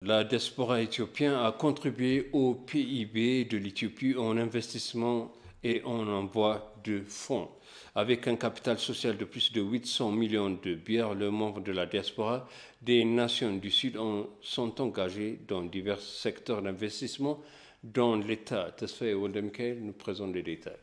La diaspora éthiopienne a contribué au PIB de l'Éthiopie en investissement et en envoi de fonds. Avec un capital social de plus de 800 millions de bières, les membres de la diaspora des nations du Sud sont engagés dans divers secteurs d'investissement dans l'État. Tesfaye Wondemkel nous présente les détails.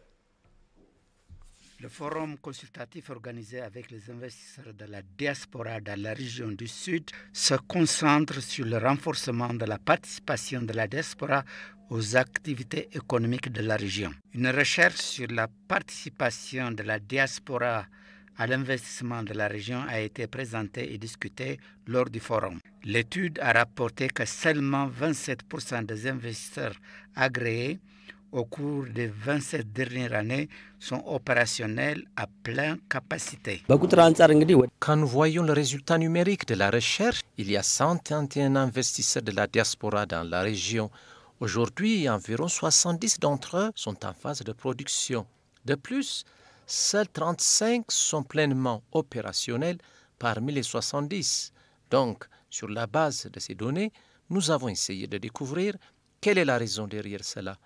Le forum consultatif organisé avec les investisseurs de la diaspora dans la région du Sud se concentre sur le renforcement de la participation de la diaspora aux activités économiques de la région. Une recherche sur la participation de la diaspora à l'investissement de la région a été présentée et discutée lors du forum. L'étude a rapporté que seulement 27% des investisseurs agréés au cours des 27 dernières années sont opérationnels à pleine capacité. Quand nous voyons le résultat numérique de la recherche, il y a 131 investisseurs de la diaspora dans la région. Aujourd'hui, environ 70 d'entre eux sont en phase de production. De plus, seuls 35 sont pleinement opérationnels parmi les 70. Donc, sur la base de ces données, nous avons essayé de découvrir quelle est la raison derrière cela,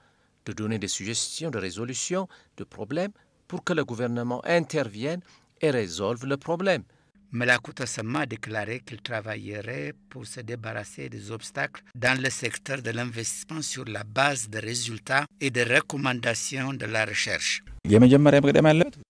de donner des suggestions de résolution de problèmes pour que le gouvernement intervienne et résolve le problème. Melakuta Sama a déclaré qu'il travaillerait pour se débarrasser des obstacles dans le secteur de l'investissement sur la base des résultats et des recommandations de la recherche.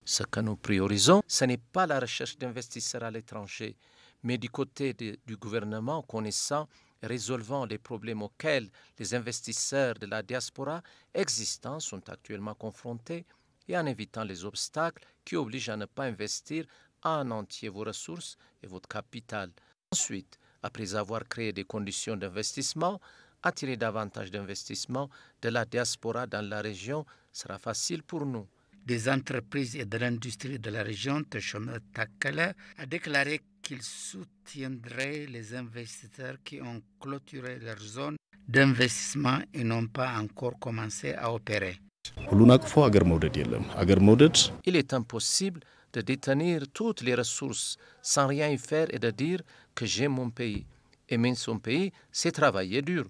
Ce que nous priorisons, ce n'est pas la recherche d'investisseurs à l'étranger, mais du côté du gouvernement connaissant et résolvant les problèmes auxquels les investisseurs de la diaspora existants sont actuellement confrontés et en évitant les obstacles qui obligent à ne pas investir en entier vos ressources et votre capital. Ensuite, après avoir créé des conditions d'investissement, attirer davantage d'investissements de la diaspora dans la région sera facile pour nous. Des entreprises et de l'industrie de la région, Teshome Takele a déclaré qu'il soutiendrait les investisseurs qui ont clôturé leur zone d'investissement et n'ont pas encore commencé à opérer. Il est impossible de détenir toutes les ressources sans rien y faire et de dire que j'aime mon pays. Aimer son pays, c'est travailler dur,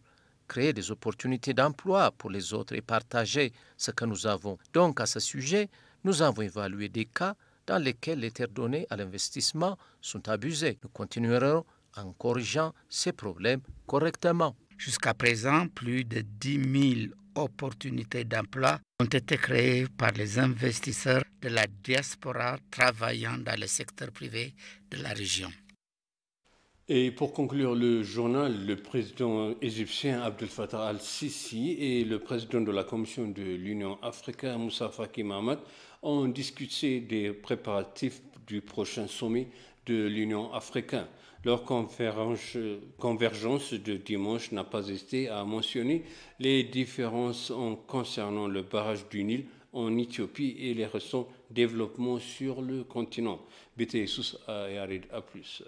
créer des opportunités d'emploi pour les autres et partager ce que nous avons. Donc à ce sujet, nous avons évalué des cas dans lesquels les terres données à l'investissement sont abusées. Nous continuerons en corrigeant ces problèmes correctement. Jusqu'à présent, plus de 10 000 opportunités d'emploi ont été créées par les investisseurs de la diaspora travaillant dans le secteur privé de la région. Et pour conclure le journal, le président égyptien Abdel Fattah al-Sisi et le président de la Commission de l'Union africaine, Moussa Faki Mahamat, ont discuté des préparatifs du prochain sommet de l'Union africaine. Leur convergence de dimanche n'a pas hésité à mentionner les différences concernant le barrage du Nil en Éthiopie et les récents développements sur le continent. BT Sous à plus.